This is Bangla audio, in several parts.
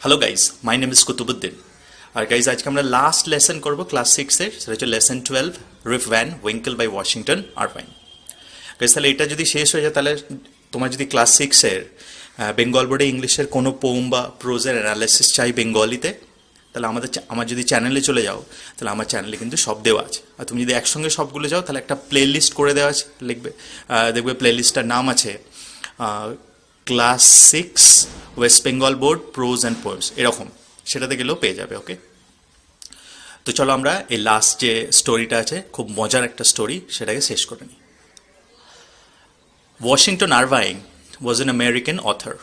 Hello guys, my name is Qutubuddin. আর গাইজ আজকে আমরা লাস্ট লেসন করবো ক্লাস 6-এর, সেটা হচ্ছে lesson 12, Rip Van Winkle by Washington Irving. Guys তাহলে এটা যদি শেষ হয়ে যায়, তাহলে তোমার যদি ক্লাস 6-এর বেঙ্গল বোর্ডে ইংলিশের কোনো পোম বা প্রোজের অ্যানালিসিস চাই বেঙ্গলিতে, তাহলে আমার যদি চ্যানেলে চলে যাও, তাহলে আমার চ্যানেলে কিন্তু সব দেওয়া আছে। আর তুমি যদি একসঙ্গে সবগুলো যাও, তাহলে একটা প্লে লিস্ট করে দেওয়া আছে, দেখবে প্লে লিস্টটার নাম আছে class 6 West Bengal board pros and poems, এরকম। সেটাতে গেলেও পেয়ে যাবে। ওকে, তো চলো আমরা এই লাস্ট যে স্টোরিটা আছে, খুব মজার একটা স্টোরি, সেটাকে শেষ করে নিই। Washington Irving was an American author,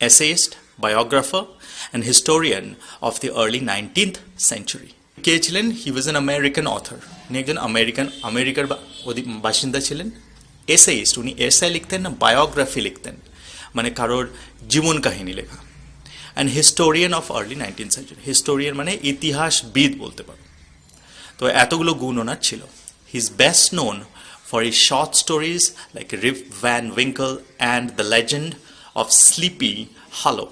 essayist, biographer, and historian of the early 19th century. কে ছিলেন? He was an American author. উনি একজন আমেরিকার বাসিন্দা ছিলেন। এসেইস্ট, উনি এসে লিখতেন না বায়োগ্রাফি লিখতেন, মানে কারোর জীবন কাহিনী লেখা। And historian of early 19th century, historian মানে ইতিহাসবিদ বলতে পারো। তো এতগুলো গুণ ওনার ছিল। He is best known for his short stories like Rip Van Winkle and The Legend of Sleepy Hollow.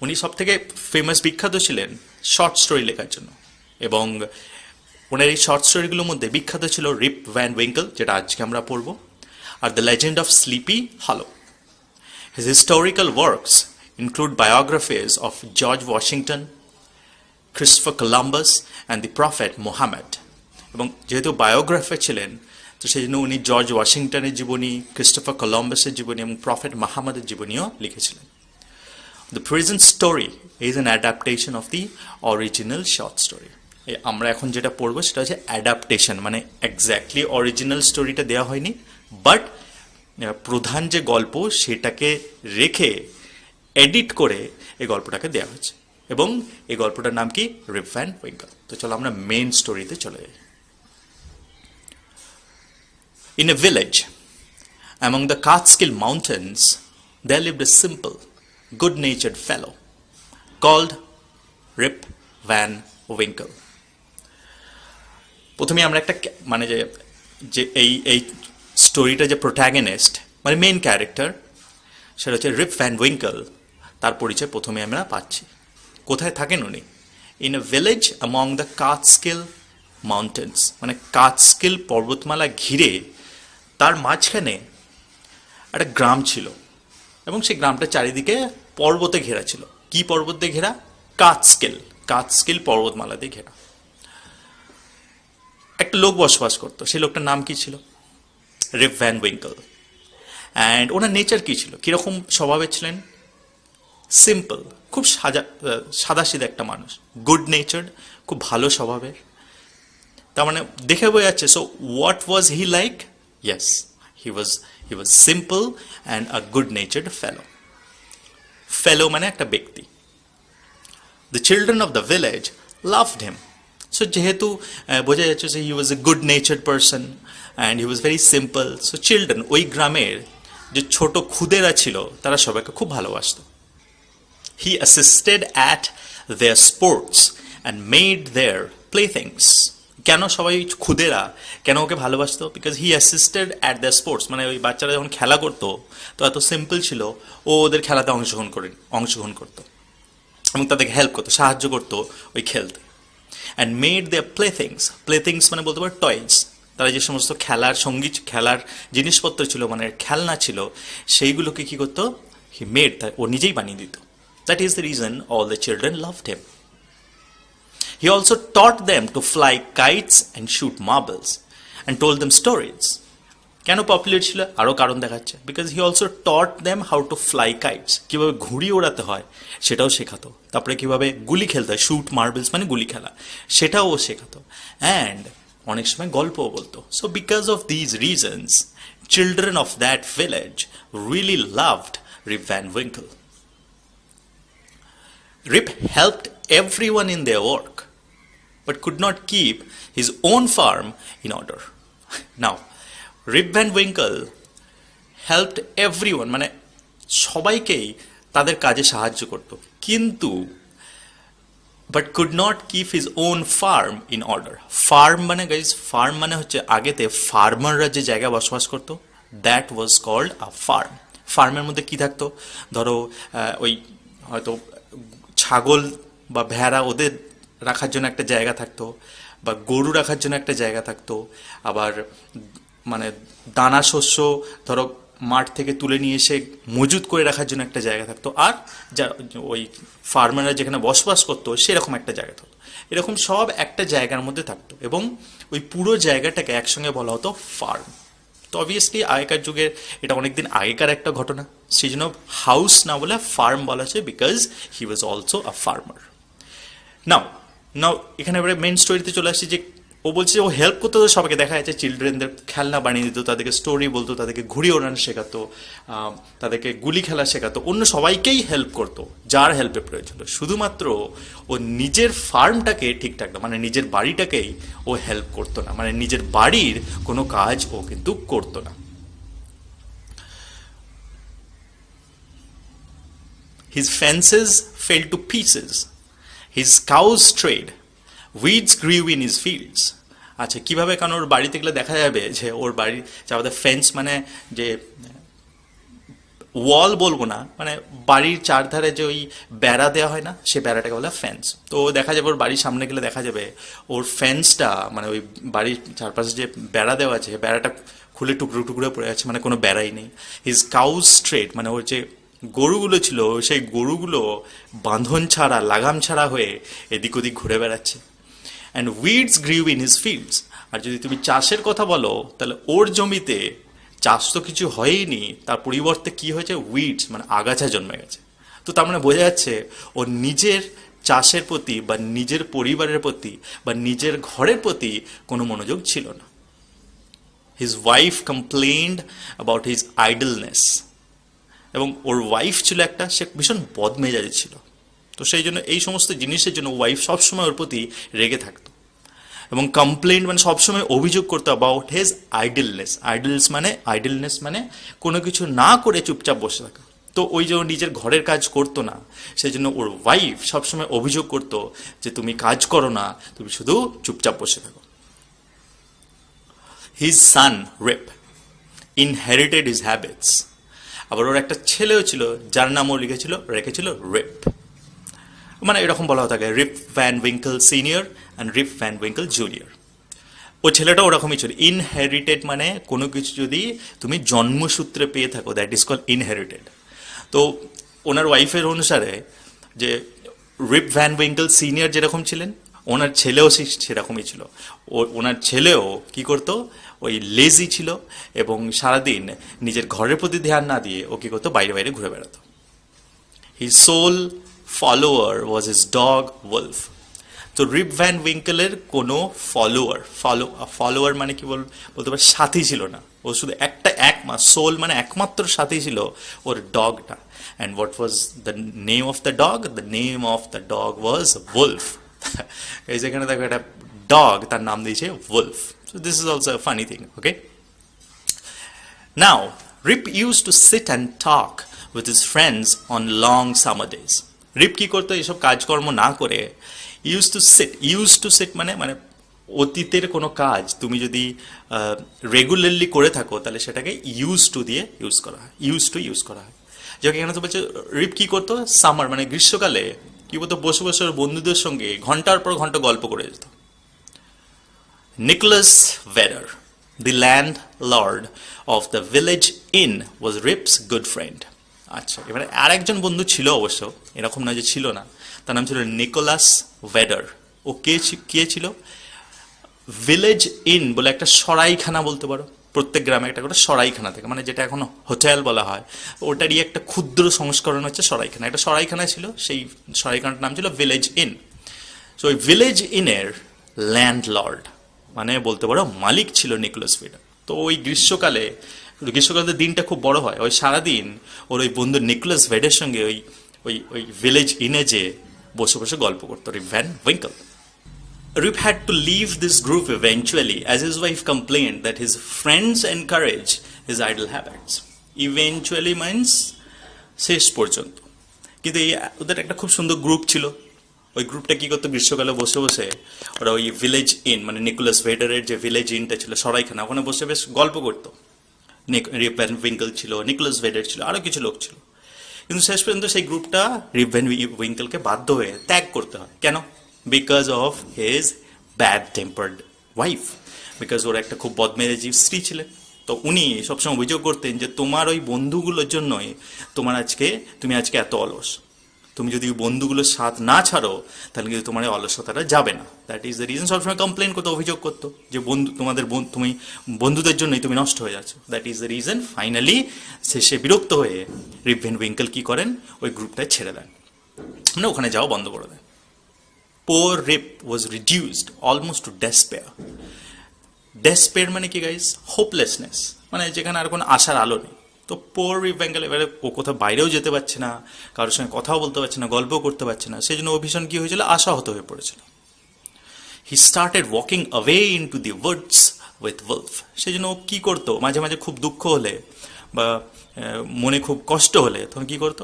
উনি সব থেকে ফেমাস বিখ্যাত ছিলেন শর্ট স্টোরি লেখার জন্য, এবং ওনার এই শর্ট স্টোরিগুলোর মধ্যে বিখ্যাত ছিল রিপ ভ্যান উইঙ্কেল, যেটা আজকে আমরা পড়ব, are the legend of sleepy হলো। His historical works include biographies of George Washington, Christopher Columbus and the Prophet Muhammad. এবং যেহেতু বায়োগ্রাফার ছিলেন, তো সেই জন্য উনি জর্জ ওয়াশিংটনের জীবনী, ক্রিস্টোফার কলম্বাসের জীবনী এবং প্রফেট মাহমদের জীবনীও লিখেছিলেন। The present story is an adaptation of the original short story. আমরা এখন যেটা পড়বো সেটা হচ্ছে অ্যাডাপ্টেশন, মানে এক্স্যাক্টলি অরিজিনাল স্টোরিটা দেওয়া হয়নি, বাট প্রধান যে গল্প সেটাকে রেখে এডিট করে এই গল্পটাকে দেওয়া হয়েছে। এবং এই গল্পটার নাম কি? রিপ ভ্যান উইঙ্কেল। তো চলো আমরা মেইন স্টোরিতে চলে যাই। In a village among the Catskill Mountains, there lived a simple, good-natured fellow called Rip Van Winkle. প্রথমে আমরা একটা মানে যে এই স্টোরিটা যে প্রোট্যাগনিস্ট মানে মেইন ক্যারেক্টার, সেটা হচ্ছে রিপ ভ্যান উইঙ্কেল, তার পরিচয় প্রথমে আমরা পাচ্ছি। কোথায় থাকেন উনি? In a village among the কাটস্কিল mountains, মানে কাটস্কিল পর্বতমালা ঘিরে তার মাঝখানে একটা গ্রাম ছিল, এবং সেই গ্রামটা চারিদিকে পর্বতে ঘেরা ছিল। কি পর্বত দিয়ে ঘেরা? কাটস্কিল পর্বতমালা দিয়ে ঘেরা। একটা লোক বসবাস করতো, সেই লোকটার নাম কি ছিল? রিপ Van Winkel. And owner nature কি ছিল, কিরকম স্বভাবের ছিলেন? সিম্পল, খুব সাদাসিধা একটা মানুষ, গুড নেচার্ড, খুব ভালো স্বভাবের। তার মানে দেখে বোঝা যাচ্ছে। So what was he like? Yes, he was simple and a good-natured fellow. Fellow মানে একটা ব্যক্তি। The children of the village loved him. So যেহেতু বোঝা যাচ্ছে যে he was a good-natured person and he was very simple. So children, ওই গ্রামের যে ছোট খুদেরা ছিল, তারা সবাইকে খুব ভালোবাসত। He assisted at their sports and made their playthings. কেন সবাই খুদেরা কেন ওকে ভালোবাসতো? Because he assisted at the sports, মানে ওই বাচ্চারা যখন খেলা করতো, তো এত সিম্পল ছিল, ও ওদের খেলাতে অংশগ্রহণ করতো এবং তাদেরকে হেল্প করতো, সাহায্য করতো ওই খেলতে। অ্যান্ড মেড দেয়ার প্লেথিংস মানে বলতে পারো টয়েস। তারা যে সমস্ত খেলার জিনিসপত্র ছিল, মানে খেলনা ছিল, সেইগুলোকে কী করতো? হি মেড, ও নিজেই বানিয়ে দিত। That is the reason all the children loved him. He also taught them to fly kites and shoot marbles and told them stories. কেন পপুলার ছিল? আরও কারণ দেখাচ্ছে। Because he also taught them how to fly kites, কীভাবে ঘুড়ি ওড়াতে হয় সেটাও শেখাতো। তারপরে কীভাবে গুলি খেলতে হয়, শুট মার্বেলস মানে গুলি খেলা, সেটাও ও শেখাতো। অ্যান্ড অনেক সময় গল্পও বলতো। So because of these reasons, children of that village really loved Rip Van Winkle. Rip helped everyone in their work, but could not keep his own farm in order. Now, Rip Van Winkle helped everyone, মানে সবাইকেই তাদের কাজে সাহায্য করত, কিন্তু but could not keep his own farm in order. Farm মানে গাইজ, ফার্ম মানে হচ্ছে আগেতে ফার্মাররা যে জায়গায় বসবাস করতো, that was called a farm. ফার্মের মধ্যে কি থাকতো? ধরো ওই হয়তো ছাগল বা ভেড়া ওদের রাখার জন্য একটা জায়গা থাকতো, বা গরু রাখার জন্য একটা জায়গা থাকতো, আবার মানে দানা শস্য ধরো মাঠ থেকে তুলে নিয়ে এসে মজুত করে রাখার জন্য একটা জায়গা থাকতো, আর যা ওই ফার্মাররা যেখানে বসবাস করতো সেরকম একটা জায়গা থাকতো। এরকম সব একটা জায়গার মধ্যে থাকতো, এবং ওই পুরো জায়গাটাকে একসঙ্গে বলা হতো ফার্ম। তো অবভিয়াসলি আগেকার যুগের এটা অনেকদিন আগেকার একটা ঘটনা, সেই জন্য হাউস না বলে ফার্ম বলা হচ্ছে, because he was also a farmer. Now now এখানে এবারে মেন স্টোরিতে চলে আসছি, যে ও বলছে যে ও হেল্প করতো তো সবাইকে, দেখা যাচ্ছে চিলড্রেনদের খেলনা বানিয়ে দিত, তাদেরকে স্টোরি বলতো, তাদেরকে ঘুড়ি ওড়ানো শেখাতো, তাদেরকে গুলি খেলা শেখাতো, অন্য সবাইকেই হেল্প করতো যার হেল্পের প্রয়োজন। শুধুমাত্র ও নিজের ফার্মটাকে ঠিকঠাক না, মানে নিজের বাড়িটাকেই ও হেল্প করতো না, মানে নিজের বাড়ির কোনো কাজ ও কিন্তু করতো না। His fences fell to pieces. His cows strayed. Weeds grew in his fields. আচ্ছা, কিভাবে? কারণ ওর বাড়িতে গেলে দেখা যাবে যে ওর বাড়ি যে আমাদের ফেন্স, মানে যে ওয়াল বলবো না, মানে বাড়ির চারধারে যে ওই বেড়া দেওয়া হয় না, সে বেড়াটাকে বলে ফেন্স। তো দেখা যাবে ওর বাড়ির সামনে গেলে দেখা যাবে ওর ফেন্সটা, মানে ওই বাড়ির চারপাশে যে বেড়া দেওয়া আছে বেড়াটা খুলে টুকরো টুকরো পড়ে আছে, মানে কোনো বেড়াই নেই। হিজ কাউজ স্ট্রেট, মানে ওর যে গরুগুলো ছিল সেই গরুগুলো বাঁধন ছাড়া, লাগাম ছাড়া হয়ে এদিক ওদিক ঘুরে বেড়াচ্ছে। And weeds grew in his fields. আর যদি তুমি চাষের কথা বলো, তাহলে ওর জমিতে চাষ তো কিছু হয়নি, তার পরিবর্তে কি হয়েছে? উইডস, মানে আগাছা জন্মে গেছে। তো তার মানে বোঝা যাচ্ছে ওর নিজের চাষের প্রতি বা নিজের পরিবারের প্রতি বা নিজের ঘরের প্রতি কোনো মনোযোগ ছিল না। His wife complained about his idleness. এবং ওর ওয়াইফ ছিল একটা, সে ভীষণ বদমেজাজি ছিল। তো সেই জন্য এই সমস্ত জিনিসের জন্য ওয়াইফ সবসময় ওর প্রতি রেগে থাকতো, এবং কমপ্লেন মানে সবসময় অভিযোগ করতো অ্যাবাউট হিজ আইডলনেস। আইডলনেস মানে কোনো কিছু না করে চুপচাপ বসে থাকা। তো ওই যে ও নিজের ঘরের কাজ করতো না, সেই জন্য ওর ওয়াইফ সবসময় অভিযোগ করতো যে তুমি কাজ করো না, তুমি শুধু চুপচাপ বসে থাকো। হিজ সান রিপ ইনহেরিটেড হিজ হ্যাবিটস। আবার ওর একটা ছেলেও ছিল যার নামও রেখেছিল রিপ। মানে এরকম বলা থাকে, Rip Van Winkle senior and Rip Van Winkle junior. ও ছেলেটা ওরকমই ছিল। ইনহেরিটেড মানে কোনো কিছু যদি তুমি জন্মসূত্রে পেয়ে থাকো, দ্যাট ইজ কল ইনহেরিটেড। তো ওনার ওয়াইফের অনুসারে যে রিপ ভ্যান উইঙ্কল সিনিয়র যেরকম ছিলেন, ওনার ছেলেও সেরকমই ছিল। ওনার ছেলেও কি করতো? ওই লেজি ছিল, এবং সারাদিন নিজের ঘরের প্রতি ধ্যান না দিয়ে ও কি করতো? বাইরে বাইরে ঘুরে বেড়াতো। His sole follower was his dog Wolf. তো রিপ ভ্যান উইঙ্কেলের কোনো ফলোয়ার মানে কি বলতে পারে, সাথী ছিল না। ও শুধু সোল মানে একমাত্র সাথী ছিল ওর ডগটা। And what was the name of the dog? The name of the dog was Wolf. এই যেখানে দেখো একটা ডগ, তার নাম দিয়েছে Wolf. So this is also a funny thing, okay? Now, Rip used to sit and talk with his friends on long summer days. Rip কি করতো? এসব কাজকর্ম না করে used to sit মানে অতীতের কোনো কাজ তুমি যদি রেগুলারলি করে থাকো, তাহলে সেটাকে ইউজ টু দিয়ে ইউজ করা হয়। যেমন এখানে তো বলছে রিপ কি করতো? সামার মানে গ্রীষ্মকালে কি করতো? বসে বসে ওর বন্ধুদের সঙ্গে ঘন্টার পর ঘন্টা গল্প করে যেত। Nicholas Vedder, the landlord of the village inn, was Rip's good friend. আচ্ছা, এবারে আর একজন বন্ধু ছিল, অবশ্য এরকম নয় যে ছিল না। তার নাম ছিল নিকোলাস ভেডার। ও কে ছিল? ভিলেজ ইন বলে একটা সরাইখানা বলতে পারো। প্রত্যেক গ্রামে একটা করে সরাইখানা থাকে, মানে যেটা এখন হোটেল বলা হয়, ওটারই একটা ক্ষুদ্র সংস্করণ হচ্ছে সরাইখানা। একটা সরাইখানা ছিল, সেই সরাইখানার নাম ছিল ভিলেজ ইন। সো ওই ভিলেজ ইনের ল্যান্ডলর্ড মানে বলতে পারো মালিক ছিল নিকোলাস ভেডার। তো ওই গ্রীষ্মকালে দিনটা খুব বড় হয়, ওই সারাদিন ওর ওই বন্ধু নিকোলাস ভেডের সঙ্গে ওই ওই ওই ভিলেজ ইনে যে বসে বসে গল্প করতো রিপ Van winkle. Rip had to leave this group eventually as his wife complained that his friends encourage his idle habits. Eventually means শেষ পর্যন্ত। কিন্তু ওদের একটা খুব সুন্দর গ্রুপ ছিল। ওই গ্রুপটা কি করতো? গ্রীষ্মকালে বসে বসে ওরা ওই ভিলেজ ইন মানে নিকোলাস ভেডারের যে ভিলেজ ইনটা ছিল, সরাইখানা, ওখানে বসে বেশ গল্প করতো। রিপ ভ্যান উইঙ্কল ছিল, নিকোলাস ভেডার ছিল, আরো কিছু লোক ছিল। কিন্তু শেষ পর্যন্ত সেই গ্রুপটা রিপ ভ্যান উইঙ্কেলকে বাধ্য হয়ে ত্যাগ করতে হয়। কেন? Because of his bad tempered wife, because ওর একটা খুব বদমেজাজি স্ত্রী ছিলেন। তো উনি সবসময় অভিযোগ করতেন যে তোমার ওই বন্ধুগুলোর জন্যই তুমি আজকে এত অলস। তুমি যদি ওই বন্ধুগুলোর সাথ না ছাড়ো তাহলে কিন্তু তোমার এই অলসতাটা যাবে না। That is the reason. সবসময় কমপ্লেন করতো, অভিযোগ করতো যে তুমি বন্ধুদের জন্যই তুমি নষ্ট হয়ে যাচ্ছ। That is the reason. Finally শেষে বিরক্ত হয়ে রিপ ভ্যান উইঙ্কেল কি করেন, ওই গ্রুপটায় ছেড়ে দেন, মানে ওখানে যাওয়া বন্ধ করে দেন। Poor Rip was reduced almost to despair. Despair মানে কি গাইস? হোপলেসনেস, মানে যেখানে আর কোনো আশার আলো নেই। তো পোর রিপ ভ্যাঙ্কেল এবারে ও কোথাও বাইরেও যেতে পারছে না, কারোর সঙ্গে কথাও বলতে পারছে না, গল্পও করতে পারছে না। সেই জন্য ও ভীষণ কি হয়েছিল, আশাহত হয়ে পড়েছিল। He started walking away into the Woods with wolf. সেই জন্য ও কী করতো, মাঝে মাঝে খুব দুঃখ হলে বা মনে খুব কষ্ট হলে তখন কী করতো,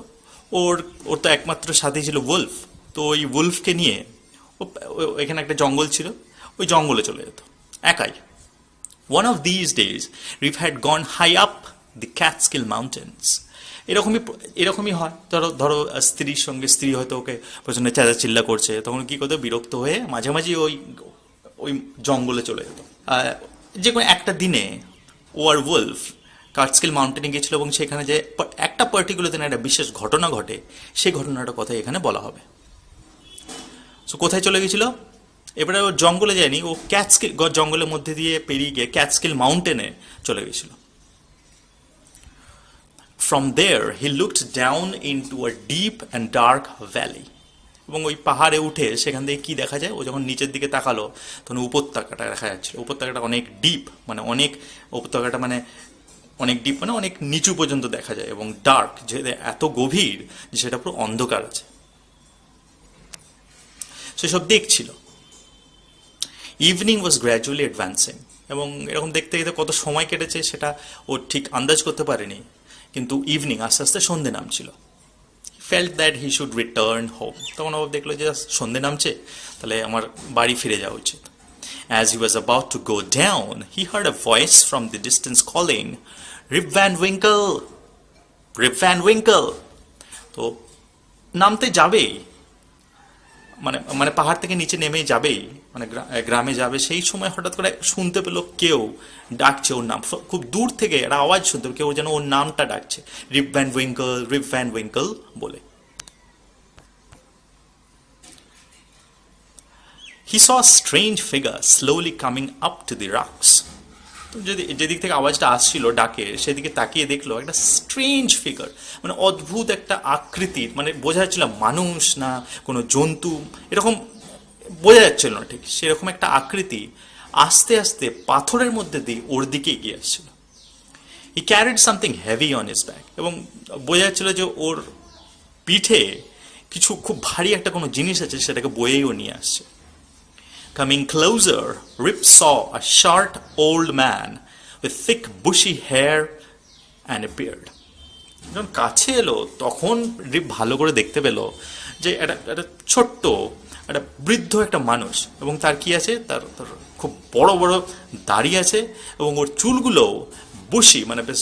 ওর ওর তো একমাত্র সাথী ছিল ওলফ। তো ওই ওলফকে নিয়ে এখানে একটা জঙ্গল ছিল, ওই জঙ্গলে চলে যেত একাই। One of these days, Rip had gone high up the Catskill Mountains. এরকমই হয়। ধরো স্ত্রীর সঙ্গে স্ত্রী হয়তো ওকে প্রচণ্ড চেঁচাচিল্লা করছে, তখন কী করতো, বিরক্ত হয়ে মাঝে মাঝে ওই জঙ্গলে চলে যেত। যে কোনো একটা দিনে ও আর ওলফ কাটস্কিল মাউন্টেনে গিয়েছিল এবং সেখানে যে একটা পার্টিকুলার দিনে একটা বিশেষ ঘটনা ঘটে, সেই ঘটনাটার কথা এখানে বলা হবে। সো কোথায় চলে গেছিল? এবারে ও জঙ্গলে যায়নি, ও ক্যাটস্কিল জঙ্গলের মধ্যে দিয়ে পেরিয়ে গিয়ে ক্যাটস্কিল মাউন্টেনে চলে গেছিল। From there he looked down into a deep and dark valley. এবং ওই পাহাড়ে উঠে সেখান থেকে কি দেখা যায়, ও যখন নিচের দিকে তাকালো তখন উপত্যকাটা দেখা যাচ্ছিল। উপত্যকাটা অনেক ডিপ, মানে অনেক ডিপ মানে অনেক নিচু পর্যন্ত দেখা যায়, এবং ডার্ক, যে এত গভীর যে সেটা পুরো অন্ধকার আছে। সেসব দেখছিল। ইভিনিং ওয়াজ গ্র্যাজুয়ালি অ্যাডভান্সিং। এবং এরকম দেখতে দেখতে কত সময় কেটেছে সেটা ও ঠিক আন্দাজ করতে পারেনি, কিন্তু ইভিনিং আস্তে আস্তে সন্ধে নামছিল। Felt that he should return home. তখন ও দেখলো যে সন্ধে নামছে, তাহলে আমার বাড়ি ফিরে যাওয়া উচিত। As he was about to go down, he heard a voice from the distance calling, rib Van Winkle, Rip Van Winkel. তো নামতে যাবেই, মানে পাহাড় থেকে নিচে নেমে যাবেই, মানে গ্রামে যাবে, সেই সময় হঠাৎ করে শুনতে পেলো কেউ ডাকছে ওর নাম। খুব দূর থেকে একটা আওয়াজ শুনতে পেল, কেউ যেন ওর নামটা ডাকছে, Rip Van Winkle, Rip Van Winkle বলে। He saw a strange figure slowly coming up to the rocks. তো যেদিক থেকে আওয়াজটা আসছিল ডাকে, সেদিকে তাকিয়ে দেখলো একটা স্ট্রেঞ্জ ফিগার, মানে অদ্ভুত একটা আকৃতির, মানে বোঝা যাচ্ছিল মানুষ না কোনো জন্তু, এরকম বোঝা যাচ্ছিল না ঠিক, সেরকম একটা আকৃতি আস্তে আস্তে পাথরের মধ্যে দিয়ে ওর দিকে এগিয়ে আসছিল। হি carried something heavy on his back. এবং বোঝা যাচ্ছিল যে ওর পিঠে কিছু খুব ভারী একটা কোনো জিনিস আছে, সেটাকে বয়েও নিয়ে আসছে। Coming closer, Rip saw a short old man with thick bushy hair and a beard. যখন কাছে এলো তখন রিপ ভালো করে দেখতে পেল যে একটা ছোট্ট একটা বৃদ্ধ একটা মানুষ, এবং তার কি আছে, তার খুব বড় বড় দাড়ি আছে, এবং ওর চুলগুলো বুশি, মানে বেশ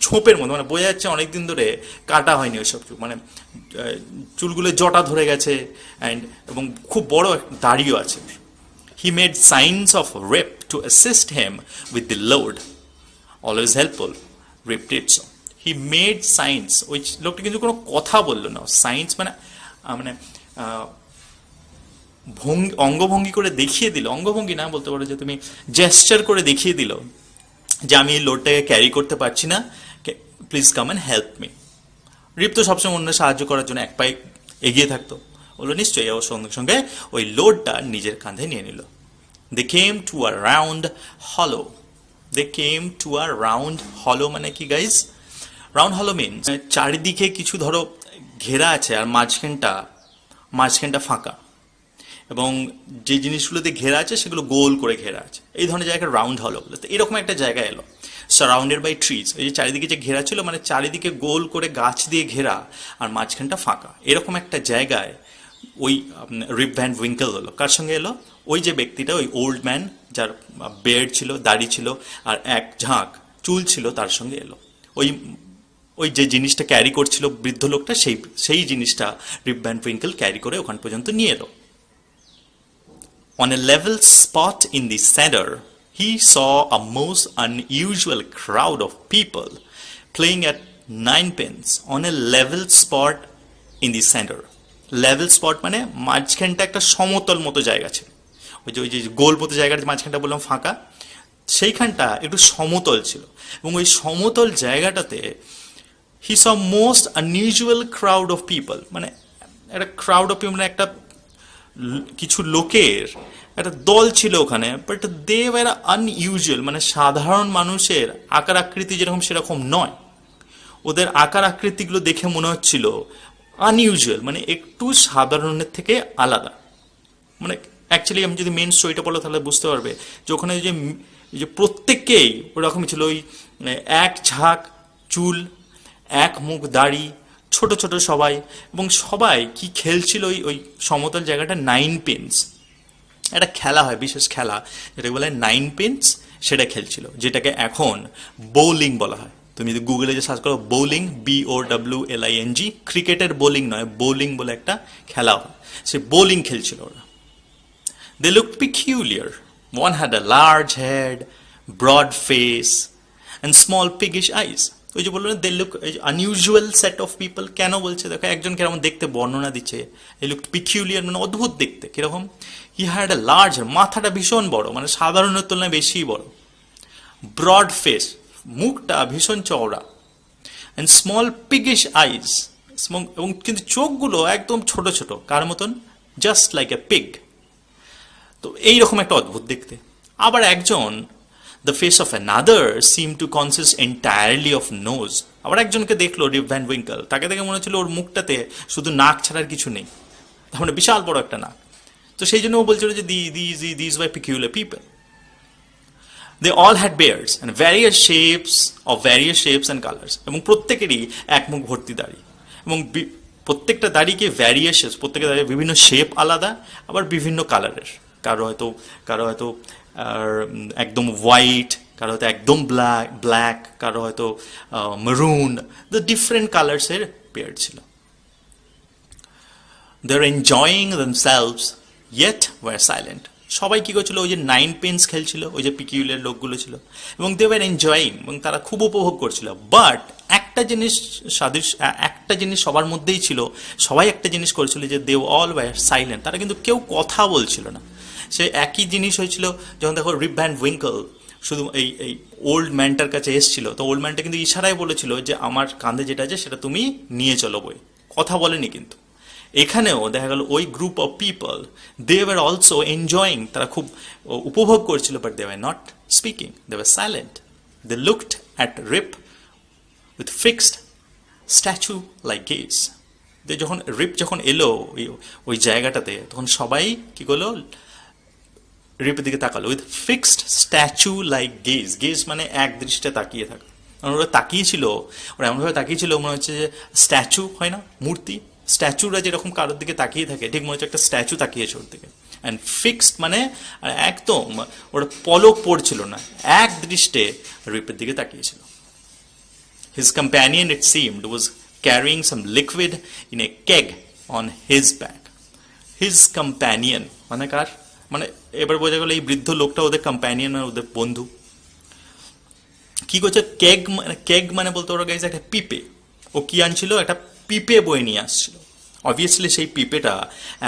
ঝোপের মতো, মানে বোঝা যাচ্ছে অনেকদিন ধরে কাটা হয়নি ওইসব চুল, মানে চুলগুলো জটা ধরে গেছে, এবং খুব বড় দাড়িও আছে। He made signs of Rip to assist him with the load. Always helpful. Rip did so. He made signs. ওই লোকটা কিন্তু কোনো কথা বললো না। সাইন্স মানে অঙ্গভঙ্গি করে দেখিয়ে দিল, অঙ্গভঙ্গি না বলতে পারো, যে তুমি জেস্টার করে দেখিয়ে দিল যে আমি এই লোডটাকে ক্যারি করতে পারছি না, please come and help me. Rip তো সবসময় অন্য সাহায্য করার জন্য এক পায়ে এগিয়ে থাকতো, বললো নিশ্চয়ই, ওর সঙ্গে সঙ্গে ওই লোডটা নিজের কাঁধে নিয়ে নিল। They came to a round hollow. They came to a round hollow মানে কি গাইজ? রাউন্ড হলো মিনস চারিদিকে কিছু ধরো ঘেরা আছে আর মাঝখানটা ফাঁকা, এবং যে জিনিসগুলোতে ঘেরা আছে সেগুলো গোল করে ঘেরা আছে, এই ধরনের জায়গায় রাউন্ড হলো বলে। তো এরকম একটা জায়গা এলো, সারাউন্ডেড বাই ট্রিজ। এই যে চারিদিকে যে ঘেরা ছিল, মানে চারিদিকে গোল করে গাছ দিয়ে ঘেরা আর মাঝখানটা ফাঁকা, এরকম একটা জায়গায় ওই রিপ ভ্যান উইঙ্কেল হলো। কার সঙ্গে এলো? ওই যে ব্যক্তিটা, ওই ওল্ড ম্যান যার বেয়ার্ড ছিল, দাড়ি ছিল আর এক ঝাঁক চুল ছিল, তার সঙ্গে এলো। ওই ওই যে জিনিসটা ক্যারি করছিল বৃদ্ধ লোকটা, সেই সেই জিনিসটা রিপ ভ্যান উইঙ্কেল ক্যারি করে ওখান পর্যন্ত নিয়ে এলো। On a level spot in the center, he saw a most unusual crowd of people playing at ninepins on a level spot in the center. Level spot মানে মাঝখানটা একটা সমতল মতো জায়গা ছিল, ওই যে গোল মতো জায়গার মাঝখানটা বললাম ফাঁকা, সেইখানটা একটু সমতল ছিল, এবং ওই সমতল জায়গাটাতে he saw most unusual crowd of people, মানে একটা ক্রাউড অফ পিপল মানে একটা কিছু লোকের একটা দল ছিল ওখানে, বাট দে ওয়ার আনইউজুয়াল, মানে সাধারণ মানুষের আকার আকৃতি যেরকম সেরকম নয়, ওদের আকার আকৃতিগুলো দেখে মনে হচ্ছিল আনইউজুয়াল, মানে একটু সাধারণের থেকে আলাদা। মানে অ্যাকচুয়ালি আমি যদি মেন স্টোরিটা বলো তাহলে বুঝতে পারবে যে ওখানে যে প্রত্যেককেই ওরকমই ছিল, ওই এক ঝাঁক চুল, এক মুখ দাড়ি, ছোট ছোট সবাই, এবং সবাই কি খেলছিল ওই ওই সমতল জায়গাটা নাইন পিনস, একটা খেলা হয়, বিশেষ খেলা যেটাকে বলে নাইন পিনস, সেটা খেলছিল, যেটাকে এখন বোলিং বলা হয়। তুমি যদি গুগলে যে সার্চ করো বোলিং, BOWLING, ক্রিকেটের বোলিং নয়, বোলিং বলে একটা খেলা হয়, সে বোলিং খেলছিল ওরা। They looked peculiar. One had a large head, broad face, and small piggish eyes. ওই যে বললো না, they look unusual set of people, কেন বলছে দেখো, একজন কেমন দেখতে বর্ণনা দিচ্ছে, they looked peculiar মানে অদ্ভুত দেখতে, কিরকম, he had a large, মাথাটা ভীষণ বড়, মানে সাধারণের তুলনায় বেশি বড়, broad face, মুখটা ভীষণ চওড়া, and small piggish eyes, এবং কিন্তু চোখগুলো একদম ছোট ছোট, কার মতন, just like a pig। তো এইরকম একটা অদ্ভুত দেখতে। আবার একজন, the face of another seem to consist entirely of nose, আবার একজনকে দেখলো রিপ ভ্যান উইঙ্কেল, তাকে দেখে মনে হচ্ছিল ওর মুখটাতে শুধু নাক ছাড়ার কিছু নেই, তার মানে বিশাল বড় একটা নাক। তো সেই জন্য ও বলছিল যে these were peculiar people. They all had beards and various shapes and colours, এবং প্রত্যেকেরই এক মুখ ভর্তি দাড়ি, এবং প্রত্যেকটা দাড়িকে ভ্যারিয়েশন, প্রত্যেকের দাড়ি বিভিন্ন শেপ আলাদা, আবার বিভিন্ন কালারের, কারো হয়তো একদম হোয়াইট, কারো হয়তো একদম ব্ল্যাক, কারো হয়তো মেরুন, দ্য ডিফারেন্ট কালার্সের পেয়ার ছিল। They are enjoying themselves yet were silent, সবাই কী করছিল, ওই যে নাইন পেন্স খেলছিল, ওই যে পিকিউলার লোকগুলো ছিল, এবং দে ওয়ার এনজয়িং, এবং তারা খুব উপভোগ করছিল। বাট একটা জিনিস সবার মধ্যেই ছিল, সবাই একটা জিনিস করেছিল, যে দে অল ওয়ার সাইলেন্ট, তারা কিন্তু কেউ কথা বলছিল না। সে একই জিনিস হয়েছিল যখন দেখো রিপ ভ্যান উইঙ্কেল শুধু এই ওল্ড ম্যানটার কাছে এসেছিল, তো ওল্ড ম্যানটা কিন্তু ইশারায় বলেছিল যে আমার কাঁধে যেটা আছে সেটা তুমি নিয়ে চলো বই, কথা বলেনি। কিন্তু এখানেও দেখা গেল ওই group of people, they were also enjoying, তারা খুব উপভোগ করছিল, but they were not speaking, they were silent. They looked at Rip with fixed statue like gaze. Rip যখন এলো ওই জায়গাটাতে, তখন সবাই কি করলো, রিপের দিকে তাকালো, with fixed statue like gauge, gauge মানে এক দৃষ্টে তাকিয়ে থাকা, ওরা তাকিয়েছিল, ওরা এমনভাবে তাকিয়েছিল মনে হচ্ছে যে স্ট্যাচু হয় না, মূর্তি, স্ট্যাচুরা যেরকম কারোর দিকে তাকিয়ে থাকে, ঠিক মনে হচ্ছে একটা স্ট্যাচু তাকিয়েছে ওর দিকে। অ্যান্ড ফিক্সড মানে একদম ওরা পলক পড়ছিল না, এক দৃষ্টে রিপের দিকে তাকিয়েছিল। His companion, it seemed, was carrying some liquid in a keg on his back. His companion মানে কার, মানে এবার বোঝা গেল এই বৃদ্ধ লোকটা ওদের কম্প্যানিয়ন, ওদের বন্ধু। কি করছে, কেগ মানে বলতে ওরা গাইছে একটা পিপে, ও কি আনছিল, একটা পিপে বয়ে নিয়ে আসছিল। অবভিয়াসলি সেই পিপেটা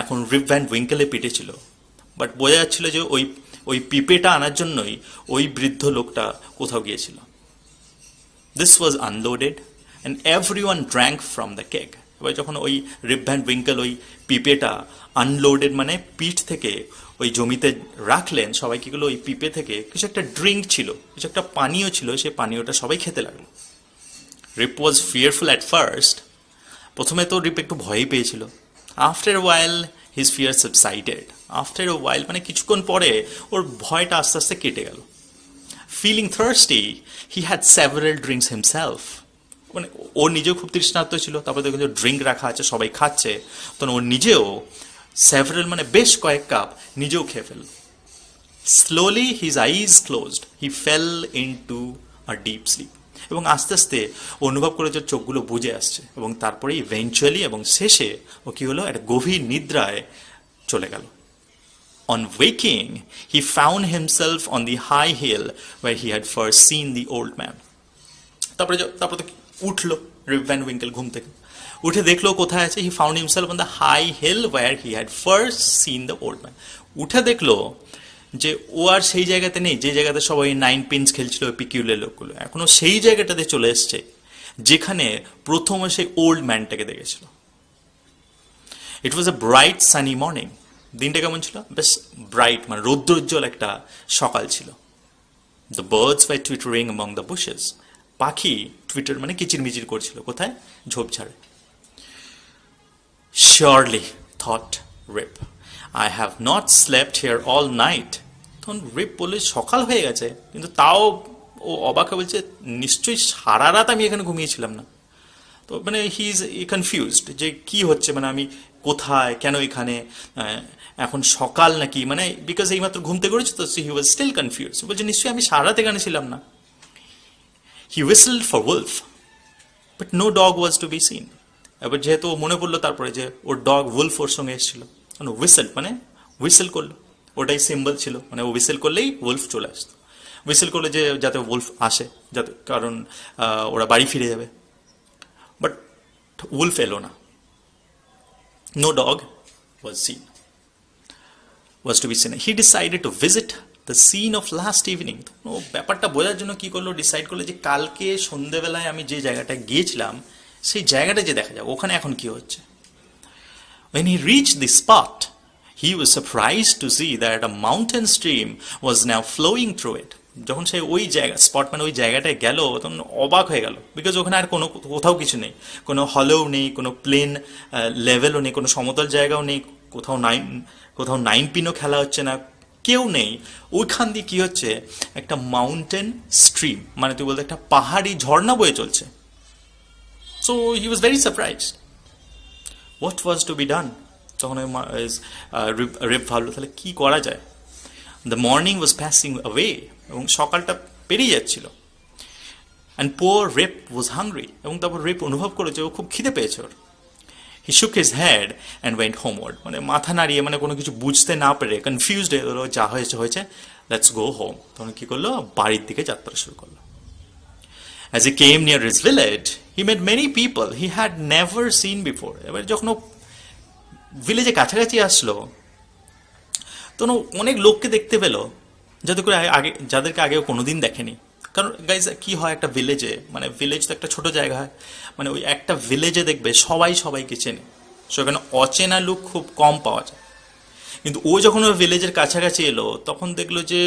এখন রিপ ভ্যান উইঙ্কেলের পিঠে ছিল, বাট বোঝা যাচ্ছিল যে ওই পিপেটা আনার জন্যই ওই বৃদ্ধ লোকটা কোথাও গিয়েছিল। This was unloaded and everyone drank from the keg. এবার যখন ওই রিপ ভ্যান উইঙ্কেল ওই পিপেটা আনলোডেড মানে পিঠ থেকে ওই জমিতে রাখলেন, সবাই কি করলো, ওই পিপে থেকে কিছু একটা ড্রিঙ্ক ছিল, কিছু একটা পানীয় ছিল, সেই পানীয়টা সবাই খেতে লাগলো। Rip was fearful at first, প্রথমে তো রিপ একটু ভয়ই পেয়েছিল। After while his fear subsided, after a while মানে কিছুক্ষণ পরে ওর ভয়টা আস্তে আস্তে কেটে গেল। Feeling thirsty he had several drinks himself, মানে ওর নিজেও খুব তৃষ্ণার্ত ছিল, তারপরে দেখুন যে ড্রিঙ্ক রাখা আছে, সবাই খাচ্ছে, তখন ওর নিজেও সেভারাল মানে বেশ কয়েক কাপ নিজেও খেয়ে fail. Slowly his eyes closed, he fail into a deep sleep, এবং আস্তে আস্তে ও অনুভব করে যে ওর চোখগুলো বুজে আসছে, এবং তারপরে ইভেঞ্চুয়ালি এবং শেষে ও কি হলো, একটা গভীর নিদ্রায় চলে গেল। On waking, he found himself on the high hill where he had first seen the old man. তারপরে তো উঠলো রিপ ভ্যান উইঙ্কেল ঘুম থেকে, উঠে দেখলো কোথায় আছে। He found himself on the high hill where he had first seen the old man. উঠে দেখলো যে ও আর সেই জায়গাতে নেই যে জায়গাতে সবাই নাইন পিনস খেলছিল ওই পিকিউলের লোকগুলো, এখনো সেই জায়গাটাতে চলে এসছে যেখানে প্রথমে সেই ওল্ড ম্যানটাকে দেখেছিল। ইট ওয়াজ এ ব্রাইট সানি মর্নিং। দিনটা কেমন ছিল? বেশ ব্রাইট, মানে রৌদ্রোজ্জ্বল একটা সকাল ছিল। The birds war twittering among the bushes. পাখি টুইটার মানে কিচিরমিচির করছিল। কোথায়? ঝোপঝাড়ে। Surely, thought Rip, I have not slept here all night. তখন রিপ বলে সকাল হয়ে গেছে, কিন্তু তাও ও অবাক হয়ে বলছে নিশ্চয়ই সারা রাত আমি এখানে ঘুমিয়েছিলাম না। তো মানে হি ইজ কনফিউজড যে কি হচ্ছে, মানে আমি কোথায়, কেন এখানে, এখন সকাল নাকি, মানে বিকজ এইমাত্র ঘুম থেকে করেছে তো হি ওয়াজ স্টিল কনফিউজ। বলছে নিশ্চয়ই আমি সারা রাত এখানে ছিলাম না। হি whistled for wolf, but no dog was to be seen. এবার যেহেতু মনে পড়লো তারপরে যে ওর ডগ উলফ ওর সঙ্গে এসেছিল, হুইসেল মানে হুইসেল করলো, ওটাই সিম্বল ছিল, মানে ও হুইসেল করলেই উলফ চলে আসতো। হুইসেল করলে যে যাতে উলফ আসে, যাতে, কারণ ওরা বাড়ি ফিরে যাবে। বাট উলফ এলো না। No dog was seen, was to be seen. He decided to visit the scene of last evening. ও ব্যাপারটা বোঝার জন্য কি করলো, ডিসাইড করলো যে কালকে সন্ধ্যেবেলায় আমি যে জায়গাটা গিয়েছিলাম সেই জায়গাটা যে দেখা যাবে ওখানে এখন কি হচ্ছে। When he reached the spot, he was surprised to see that a mountain stream was now flowing through it. যখন সে ওই জায়গা স্পট মানে ওই জায়গাটায় গেল তখন অবাক হয়ে গেল, বিকজ ওখানে আর কোনো কোথাও কিছু নেই, কোনো হলেও নেই, কোনো প্লেন লেভেলও নেই, কোনো সমতল জায়গাও নেই, কোথাও নাইন পিনও খেলা হচ্ছে না, কেউ নেই। ওইখান দিয়ে কি হচ্ছে, একটা মাউন্টেন স্ট্রিম, মানে তুই বলতে একটা পাহাড়ি ঝর্ণা বয়ে চলছে। So he was very surprised. What was to be done? তখন রিপ ভাবলো তাহলে কি করা যায়। The morning was passing away, এবং সকালটা পেরিয়ে যাচ্ছিল। And poor Rip was hungry, এবং তারপর রিপ অনুভব করেছে ও খুব খিদে পেয়েছে ওর। হি শুক হিজ হেড অ্যান্ড ওয়েন্ট হোমওয়ার্ড, মানে মাথা নাড়িয়ে, মানে কোনো কিছু বুঝতে না পেরে কনফিউজড হয়ে গেলো, যা হয়েছে হয়েছে, লেটস গো হোম। তখন কি করলো, বাড়ির দিকে যাত্রা শুরু করলো। As he came near his village, he met many people he had never seen before. এবার যখন ও ভিলেজে কাছাকাছি আসলো তখন ও অনেক লোককে দেখতে পেল যাদেরকে আগেও কোনোদিন দেখেনি। কারণ গাইজ কি হয় একটা ভিলেজে, মানে ভিলেজ তো একটা ছোট জায়গা হয়, মানে ওই একটা ভিলেজে দেখবে সবাই সবাইকে চেনে, সেখানে অচেনা লোক খুব কম পাওয়া যায়। কিন্তু ও যখন ওই ভিলেজের কাছাকাছি এলো তখন দেখলো যে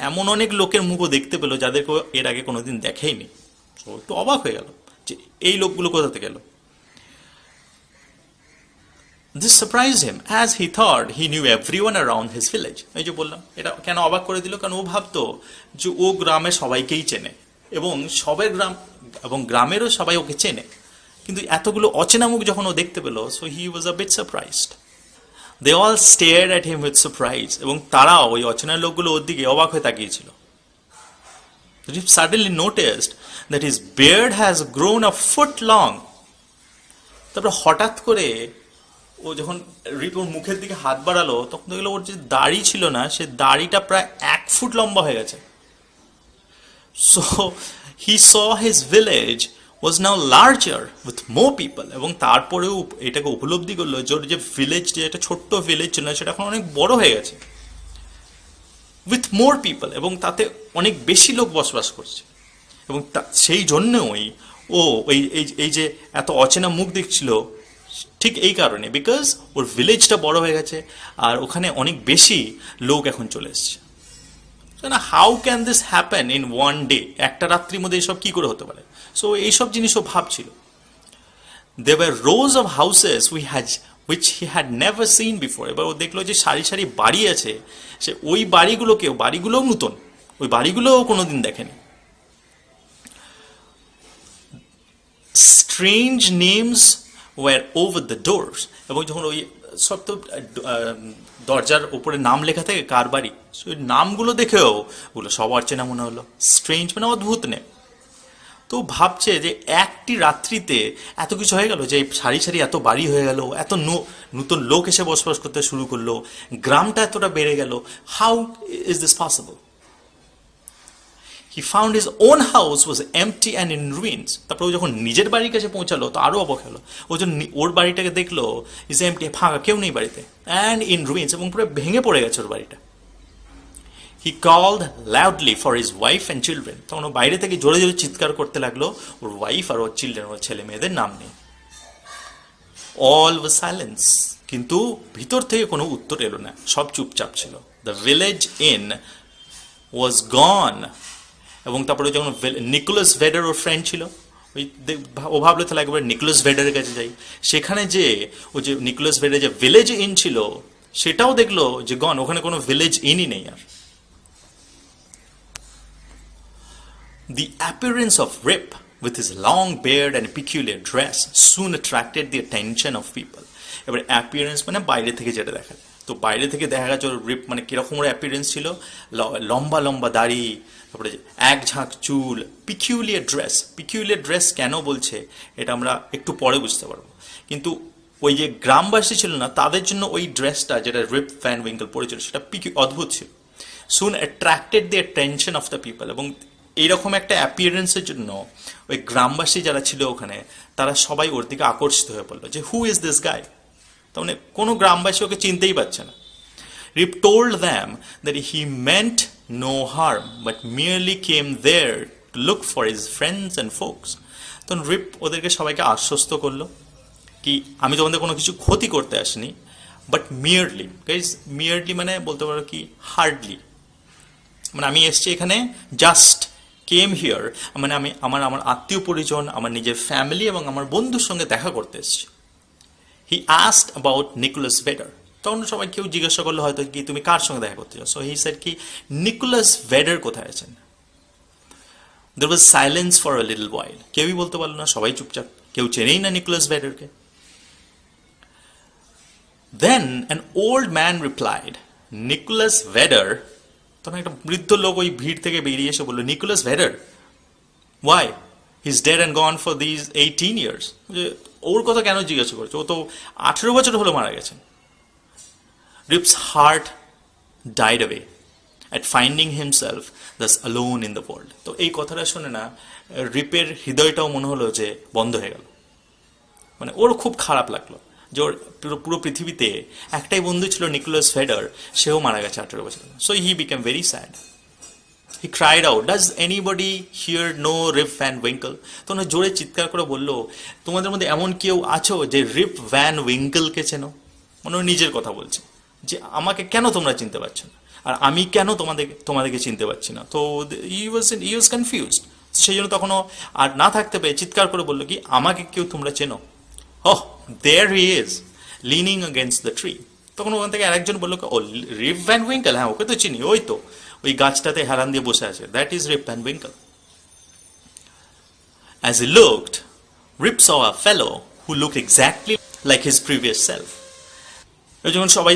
এমন অনেক লোকের মুখও দেখতে পেলো যাদেরকে এর আগে কোনোদিন দেখেইনি। তো একটু অবাক হয়ে গেল যে এই লোকগুলো কোথা থেকে এলো। This surprised him as he thought he knew everyone around his village. এই যে বললাম, এটা কেন অবাক করে দিল, কারণ ও ভাবতো যে ও গ্রামে সবাইকেই চেনে এবং গ্রামেরও সবাই ওকে চেনে, কিন্তু এতগুলো অচেনা মুখ যখন ও দেখতে পেল, so he was a bit surprised. They all stared at him with surprise, এবং তারাও ওই অচেনা লোকগুলো ওর দিকে অবাক হয়ে তাকিয়েছিল। He suddenly noticed that his beard has grown a foot long. তারপর হঠাৎ করে ও যখন রিপ ওর মুখের দিকে হাত বাড়ালো তখন দেখলো ওর যে দাড়ি ছিল না সে দাড়িটা প্রায় 1 ফুট লম্বা হয়ে গেছে। So he saw his village was now larger with more people, এবং তারপরেও এটাকে উপলব্ধি করলো যে ওর যে ভিলেজ, যে একটা ছোট্ট ভিলেজ ছিল সেটা এখন অনেক বড় হয়ে গেছে, উইথ মোর পিপল, এবং তাতে অনেক বেশি লোক বসবাস করছে। এবং সেই জন্যই ও এই যে এত অচেনা মুখ দেখছিল ঠিক এই কারণে, বিকজ ওর ভিলেজটা বড় হয়ে গেছে আর ওখানে অনেক বেশি লোক এখন চলে এসছে। How can this happen in one day? একটা রাত্রির মধ্যে এইসব কি করে হতে পারে? সো এইসব জিনিসও ভাবছিল। There were rows of houses which he had never seen before. এবার ও দেখলো যে সারি সারি বাড়ি আছে, সে ওই বাড়িগুলোও নতুন, ওই বাড়িগুলোও কোনোদিন দেখেনি। Strange names were over the doors, এবং যখন ওই সব তো দরজার উপরে নাম লেখা থাকে কার বাড়ি, ওই নামগুলো দেখেও ওগুলো সব অচেনা মনে হলো। স্ট্রেঞ্জ মানে অদ্ভুত নেম। তো ভাবছে যে একটি রাত্রিতে এত কিছু হয়ে গেল, যে সারি সারি এত বাড়ি হয়ে গেল, এত নতুন লোক এসে বসবাস করতে শুরু করলো, গ্রামটা এতটা বেড়ে গেল, how is this possible? He found his own house was empty and in ruins. তারপর ও যখন নিজের বাড়ির কাছে পৌঁছালো তো আরও অবাক হলো। ও যখন ওর বাড়িটাকে দেখলো, ইজ এমটি, ফাঁকা, কেউ নেই বাড়িতে, অ্যান্ড ইন রুইন্স, এবং পুরো ভেঙে পড়ে গেছে ওর বাড়িটা। He called loudly for his wife and children. তখন ও বাইরে থেকে জোরে জোরে চিৎকার করতে লাগলো ওর ওয়াইফ আর ওর চিলড্রেন, ওর ছেলে মেয়েদের নাম নেই। অল ওয়াজ সাইলেন্স, কিন্তু ভিতর থেকে কোনো উত্তর এলো না, সব চুপচাপ ছিল। দ্য ভিলেজ ইন ওয়াজ গন। এবং তারপরে যখন নিকোলাস ভেডার ওর ফ্রেন্ড ছিল, ওই ও ভাবলো তাহলে একবার নিকোলাস ভেডারের কাছে যাই। সেখানে যে ও যে নিকোলাস ভেডার যে ভিলেজ ইন ছিল সেটাও দেখলো যে গন, ওখানে কোনো ভিলেজ ইনই নেই আর। The appearance of Rip, with his long beard and peculiar dress, soon attracted the attention of people. এবার অ্যাপিয়ারেন্স মানে বাইরে থেকে যেটা দেখা যায়, তো বাইরে থেকে দেখা গেছে রিপ মানে কিরকম ওর অ্যাপিয়ারেন্স ছিল, লম্বা লম্বা দাড়ি, তারপরে এক ঝাঁক চুল, পিকিউলিয়ার ড্রেস। পিকিউলিয়ার ড্রেস কেন বলছে এটা আমরা একটু পরে বুঝতে পারবো, কিন্তু ওই যে গ্রামবাসী ছিল না তাদের জন্য ওই ড্রেসটা যেটা রিপ ভ্যান উইঙ্কেল পরেছিল সেটা অদ্ভুত ছিল। Soon attracted the attention of the people, এবং এইরকম একটা অ্যাপিয়ারেন্সের জন্য ওই গ্রামবাসী যারা ছিল ওখানে তারা সবাই ওর দিকে আকর্ষিত হয়ে পড়লো যে হু ইজ দিস গাই। তার মানে কোনো গ্রামবাসী ওকে চিনতেই পারছে না। Rip told them that he meant no harm but merely came there to look for his friends and folks. তখন রিপ ওদেরকে সবাইকে আশ্বস্ত করলো কি আমি তোমাদের কোনো কিছু ক্ষতি করতে আসিনি, বাট মিয়ারলি, গাইজ মিয়ারলি মানে বলতে পারো কি হার্ডলি, মানে আমি এসছি এখানে জাস্ট কেম হিয়ার, মানে আমি আমার আমার আত্মীয় পরিজন, আমার নিজের ফ্যামিলি এবং আমার বন্ধুর সঙ্গে দেখা করতে এসেছি। He asked about Nicholas Vedder. তখন সবাই কেউ জিজ্ঞাসা করলো হয়তো কি তুমি কার সঙ্গে দেখা করতে চাও। সো হি সেড কি নিকোলাস ভেডার কোথায় আছেন। There was silence for a little while. কেউই বলতে পারলো না, সবাই চুপচাপ, কেউ চেনেই না নিকোলাস ভেডারকে। Then an old man replied, Nicholas Vedder. তখন একটা বৃদ্ধ লোক ওই ভিড় থেকে বেরিয়ে এসে বললো, Nicholas Vedder, why he is dead and gone for these 18 years। যে ওর কথা কেন জিজ্ঞাসা করছে, ও তো 18 বছর হলো মারা গেছেন। Ribs heart died away at finding himself Das alone in the world. তো এই কথাটা শুনে না রিপের হৃদয়টাও মনে হলো যে বন্ধ হয়ে গেল, মানে ওর খুব খারাপ লাগলো যে ওর পুরো পৃথিবীতে একটাই বন্ধু ছিল নিকোলাস ভেডার, সেও মারা গেছে 18 বছর। So he became very sad. He cried out, does anybody here know Rip Van Winkle. তখন জোরে চিৎকার করে বললো, তোমাদের মধ্যে এমন কেউ আছো যে রিপ ভ্যান উইঙ্কেলকে চেনো? মানে ও নিজের কথা বলছে যে আমাকে কেন তোমরা চিনতে পারছো না, আর আমি কেন তোমাদেরকে চিনতে পারছি না। তো ই ওয়াজ কনফিউজড। সেই জন্য তখনও আর না থাকতে পেরে চিৎকার করে বললো কি আমাকে কেউ তোমরা চেনো? Oh, there he is, leaning against the tree. তখন ওখান থেকে আরেকজন বললো, ও রিপ ভ্যান উইঙ্কেল, হ্যাঁ ওকে তো চিনি, ওই তো ওই গাছটাতে হেলান দিয়ে বসে আছে, that is Rip Van Winkel. As he looked, Rip saw a fellow who looked exactly like his previous self.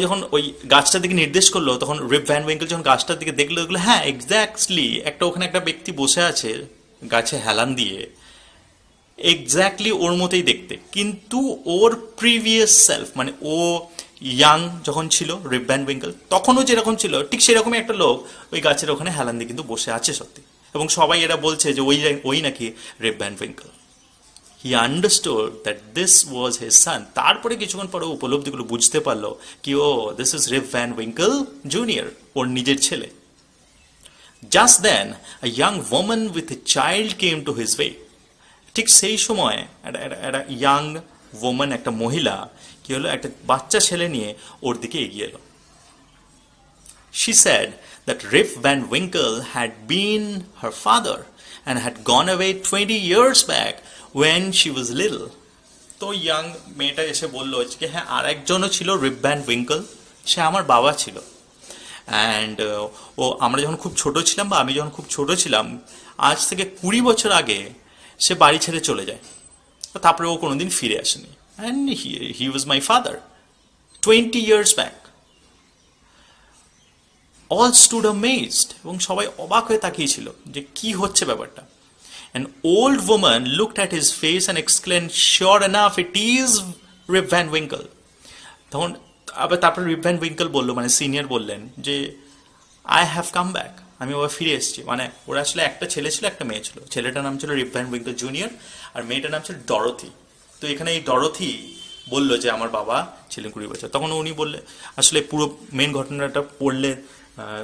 যখন ওই গাছটার দিকে নির্দেশ করলো, তখন রিপ ভ্যান উইঙ্কেল যখন গাছটার দিকে দেখলো, হ্যাঁ এক্স্যাক্টলি ওখানে একটা ব্যক্তি বসে আছে গাছে হেলান দিয়ে, এক্স্যাক্টলি ওর মতোই দেখতে, কিন্তু ওর প্রিভিয়াস সেলফ, মানে ও ইয়াং যখন ছিল রিপ ভ্যান উইঙ্কেল তখনও যেরকম ছিল ঠিক সেরকমই একটা লোক ওই গাছের ওখানে হেলান দিয়ে কিন্তু বসে আছে সত্যি, এবং সবাই এরা বলছে যে ওই নাকি Rip Van Winkle. He understood that this was his son. তারপরে কিছুক্ষণ পরে উপলব্ধিগুলো বুঝতে পারলো কি ও this is Rip Van Winkle junior, ওর নিজের ছেলে। Just then a young woman with a child came to his way. ঠিক সেই সময় একটা ইয়াং ওম্যান, একটা মহিলা কি হলো, একটা বাচ্চা ছেলে নিয়ে ওর দিকে এগিয়ে এলো। She said that Rip Van Winkle had been her father and had gone away 20 years back when she was little. তো ইয়াং মেয়েটা এসে বললো যে হ্যাঁ আর একজনও ছিল রিপ ভ্যান উইঙ্কেল, সে আমার বাবা ছিল, অ্যান্ড আমরা যখন খুব ছোট ছিলাম বা আমি যখন খুব ছোট ছিলাম আজ থেকে 20 বছর আগে সে বাড়ি ছেড়ে চলে যায়, তারপরে ও কোনোদিন ফিরে আসেনি, and he was my father 20 years back. All stood amazed, এবং সবাই অবাক হয়ে তাকিয়েছিল যে কি হচ্ছে ব্যাপারটা। An old woman looked at his face and exclaimed, "Sure enough, it is Rip Van Winkle." তখন আবার তারপর রিপ ভ্যান উইঙ্কল বললো, মানে সিনিয়র বললেন যে, "আই হ্যাভ কাম ব্যাক, আমি আবার ফিরে এসেছি।" মানে ওরা আসলে একটা ছেলে ছিল, একটা মেয়ে ছিল। ছেলেটার নাম ছিল রিপ ভ্যান উইঙ্কল জুনিয়র, আর মেয়েটার নাম ছিল ডরথি। তো এখানে এই ডরথি বললো যে আমার বাবা ছিলেন 20 বছর। তখন উনি বললে, আসলে পুরো মেন ঘটনাটা পড়লে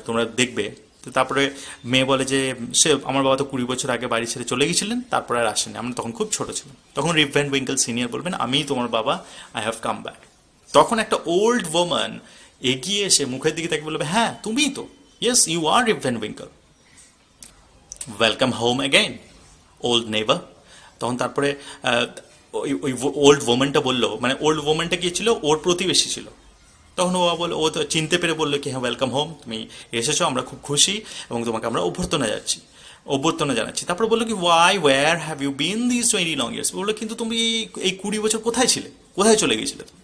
তোমরা দেখবে। তো তারপরে মেয়ে বলে যে সে, আমার বাবা তো 20 বছর আগে বাড়ি ছেড়ে চলে গেছিলেন, তারপরে আর আসেনি, আমরা তখন খুব ছোট ছিলাম। তখন রিপ ভ্যান উইঙ্কল সিনিয়র বলবেন, "আমিই তোমার বাবা, আই হ্যাভ কাম ব্যাক।" তখন একটা ওল্ড ওম্যান এগিয়ে এসে মুখের দিকে তাকে বলবে, "হ্যাঁ তুমিই তো, yes you are Rip Van Winkle, welcome home again old neighbour." তখন তারপরে ওই ওই ওল্ড ওম্যানটা বললো, মানে ওল্ড ওম্যানটা কি ছিল, ওর প্রতিবেশী ছিল। তখন ও বললো, ও তো চিনতে পেরে বললো কি, "হ্যাঁ ওয়েলকাম হোম, তুমি এসেছো, আমরা খুব খুশি এবং তোমাকে আমরা অভ্যর্থনা জানাচ্ছি।" তারপরে বললো কি, where have you been this 20 long years? বললো, কিন্তু তুমি এই 20 বছর কোথায় ছিলে, কোথায় চলে গিয়েছিলে তুমি?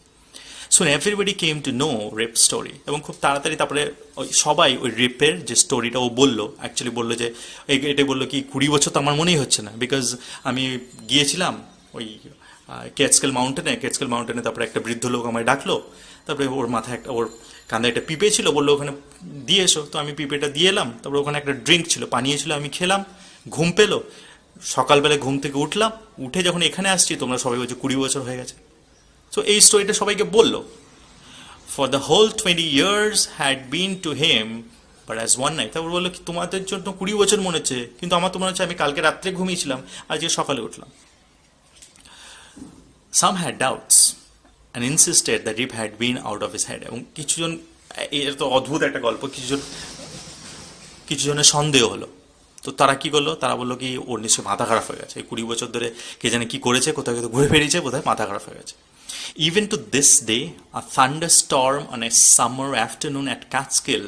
So everybody came to know rape story, এবং খুব তাড়াতাড়ি তারপরে ওই সবাই ওই রেপের যে স্টোরিটা ও বললো, অ্যাকচুয়ালি বললো যে এটা বললো কি 20 বছর তো আমার মনেই হচ্ছে না, বিকজ আমি গিয়েছিলাম ওই ক্যাটস্কেল মাউন্টেনে, তারপরে একটা বৃদ্ধ লোক আমায় ডাকলো, তারপরে ওর মাথায় একটা, ওর কাঁধে একটা পিঁপে ছিল, বললো ওখানে দিয়ে এসো। তো আমি পিঁপেটা দিয়ে এলাম, তারপরে ওখানে একটা ড্রিঙ্ক ছিল, পানীয় ছিল, আমি খেলাম, ঘুম পেলো, সকালবেলায় ঘুম থেকে উঠলাম, উঠে যখন এখানে আসছি তোমরা সবাই বলছো 20 বছর হয়ে গেছে। সো এই স্টোরিটা সবাইকে বললো। For the whole 20 years had been to him but as one night. তারপর বললো কি, তোমাদের জন্য 20 বছর মনে হচ্ছে, কিন্তু আমার তো মনে হচ্ছে আমি কালকে রাত্রে ঘুমিয়েছিলাম, আজকে সকালে উঠলাম। Some had doubts and insisted that Rip had been out of his head. এবং কিছুজন, এর তো অদ্ভুত একটা গল্প, কিছুজনের সন্দেহ হলো। তো তারা কি করলো, তারা বললো কি ওর নিশ্চয়ই মাথা খারাপ হয়ে গেছে, এই 20 বছর ধরে কে জানে কি করেছে, কোথাও কোথাও ঘুরে বেরিয়েছে, বোধহয় মাথা খারাপ হয়ে গেছে। Even to this day, a thunderstorm on a summer afternoon at Catskill,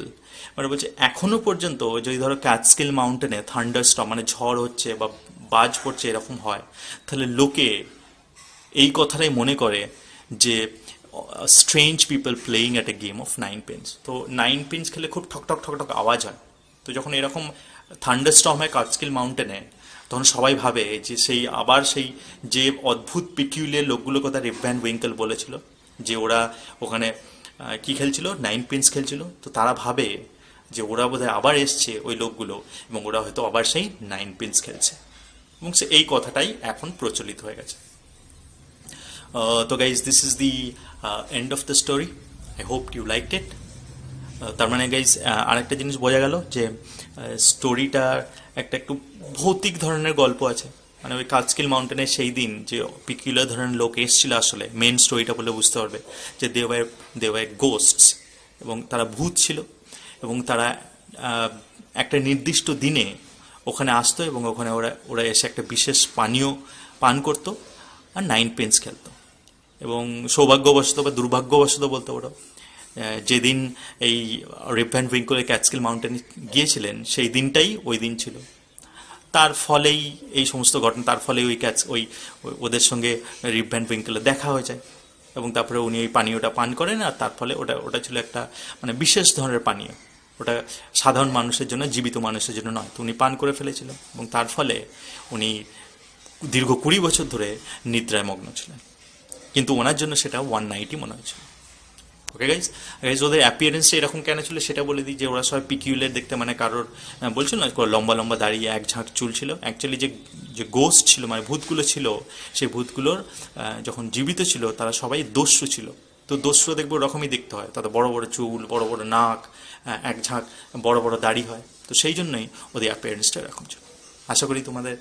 মানে বলছে এখনো পর্যন্ত যদি ধরো ক্যাটস্কিল মাউন্টেনে থান্ডারস্টর্ম মানে ঝড় হচ্ছে বা বাজ পড়ছে এরকম হয়, তাহলে লোকে এই কথাটাই মনে করে যে strange people playing at a game of 9 pins। তো 9 pins খেলে খুব ঠক ঠক ঠক ঠক আওয়াজ হয়। তো যখন এরকম থান্ডারস্টর্ম হয় কাটস্কিল মাউন্টেনে, তখন সবাই ভাবে যে সেই যে অদ্ভুত পিকিউলিয়ার লোকগুলোর কথা রিপ ভ্যান উইঙ্কল বলেছিল, যে ওরা ওখানে কি খেলছিল, 9 pins খেলছিল। তো তারা ভাবে যে ওরা বোধহয় আবার এসছে ওই লোকগুলো, এবং ওরা হয়তো আবার সেই 9 pins খেলছে, এবং এই কথাটাই এখন প্রচলিত হয়ে গেছে। তো guys, this is the end of the story. I hope you liked it. তার মানে গাইজ আরেকটা জিনিস বোঝা গেল যে স্টোরিটার একটু ভৌতিক ধরনের গল্প আছে। মানে ওই কাটস্কিল মাউন্টেনে সেই দিন যে পিকুলার ধরনের লোক এসেছিল, আসলে মেন স্টোরিটা বলে বুঝতে পারবে যে দে ওয়ার গোস্টস, এবং তারা ভূত ছিল, এবং তারা একটা নির্দিষ্ট দিনে ওখানে আসতো, এবং ওখানে ওরা এসে একটা বিশেষ পানীয় পান করতো আর 9 pins খেলতো। এবং সৌভাগ্যবশত বা দুর্ভাগ্যবশত বলতে পারো, যেদিন এই রিপ ভ্যান উইঙ্কলের ক্যাটস্কিল মাউন্টেনে গিয়েছিলেন সেই দিনটাই ওই দিন ছিল। তার ফলেই এই সমস্ত ঘটনা, তার ফলে ওদের সঙ্গে রিপ ভ্যান উইঙ্কলের দেখা হয়ে যায়, এবং তারপরে উনি ওই পানীয়টা পান করেন, আর তার ফলে ওটা ছিল একটা মানে বিশেষ ধরনের পানীয়, ওটা সাধারণ মানুষের জন্য, জীবিত মানুষের জন্য নয়। তো উনি পান করে ফেলেছিলেন, এবং তার ফলে উনি দীর্ঘ 20 বছর ধরে নিদ্রায় মগ্ন ছিলেন, কিন্তু ওনার জন্য সেটা ওয়ান নাইটই মনে হয়েছিল। ওকে গাইজ, ওদের অ্যাপিয়ারেন্সটা এরকম কেন ছিল সেটা বলে দিই, যে ওরা সবাই পিকিউলার দেখতে, মানে কারোর বলছিল না লম্বা লম্বা দাঁড়িয়ে এক ঝাঁক চুল ছিল। অ্যাকচুয়ালি যে গোস্ট ছিল, মানে ভূতগুলো ছিল, সেই ভূতগুলোর যখন জীবিত ছিল তারা সবাই দস্যু ছিল। তো দস্যু দেখবো ওরকমই দেখতে হয়, তাদের বড় বড় চুল, বড় বড় নাক, এক ঝাঁক বড় বড় দাড়ি হয়। তো সেই জন্যই ওদের অ্যাপিয়ারেন্সটা এরকম ছিল। আশা করি তোমাদের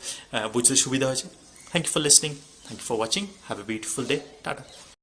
বুঝতে সুবিধা হয়েছে। Thank you for listening, thank you for watching, have a beautiful day, tata.